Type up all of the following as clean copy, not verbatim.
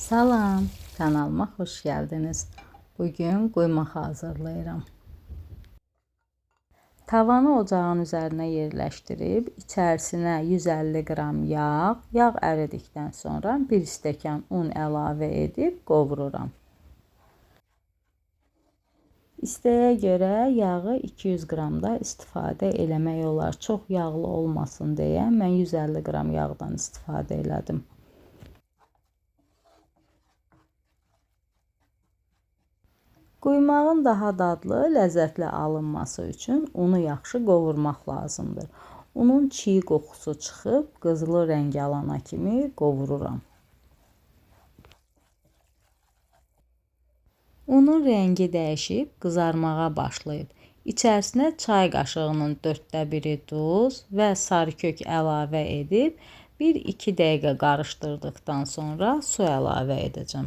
Salam, kanalıma xoş gəldiniz. Bugün quymaq hazırlayıram. Tavanı ocağın üzərinə yerləşdirib, içərisinə 150 qram yağ əridikdən sonra 1 stəkan un əlavə edib qovururam. İstəyə görə yağı 200 qram da istifadə eləmək olar. Çox yağlı olmasın deyə mən 150 qram yağdan istifadə elədim. Quymağın daha dadlı, ləzzətli alınması üçün unu yaxşı qovurmaq lazımdır. Unun çiğ qoxusu çıxıb qızılı rəng alana kimi qovururam. Unun rəngi dəyişib qızarmağa başlayıb. İçərisinə çay qaşığının 1/4 duz və sarı kök əlavə edib 1-2 dəqiqə qarışdırdıqdan sonra su əlavə edəcəm.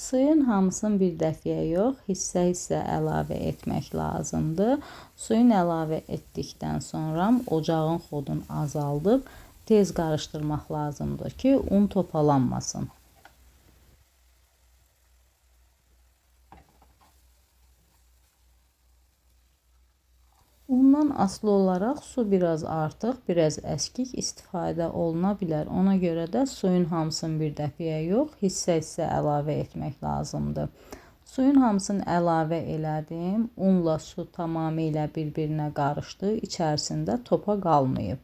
Suyun hamısını bir dəfəyə yox, hissə-hissə əlavə etmək lazımdır. Suyun əlavə etdikdən sonra ocağın xodunu azaldıb tez qarışdırmaq lazımdır ki, un topalanmasın. Ondan asılı olaraq su biraz artıq, biraz əskik istifadə oluna bilər. Ona görə də suyun hamısını bir dəfəyə yox, hissə-hissə əlavə etmək lazımdır. Suyun hamısını əlavə elədim. Unla su tamamilə bir-birinə qarışdı. İçərisində topa qalmayıb.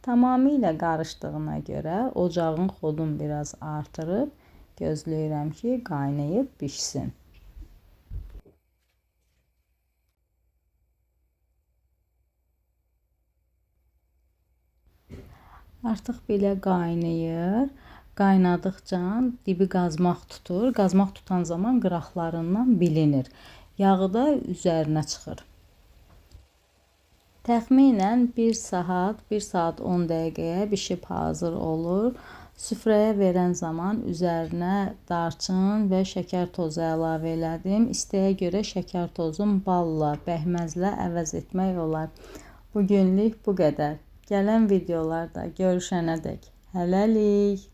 Tamamilə qarışdığına görə ocağın xodunu biraz artırıb gözləyirəm ki, qaynayıb bişsin. Artıq belə qaynayır. Qaynadıqca dibi qazmaq tutur. Qazmaq tutan zaman qıraqlarından bilinir. Yağı da üzərinə çıxır. Təxminən 1 saat 10 dəqiqəyə bişib hazır olur. Süfrəyə verən zaman üzərinə darçın və şəkər tozu əlavə elədim. İstəyə görə şəkər tozun balla, bəhməzlə əvəz etmək olar. Bugünlük bu qədər. Gələn videolarda görüşənədək hələlik.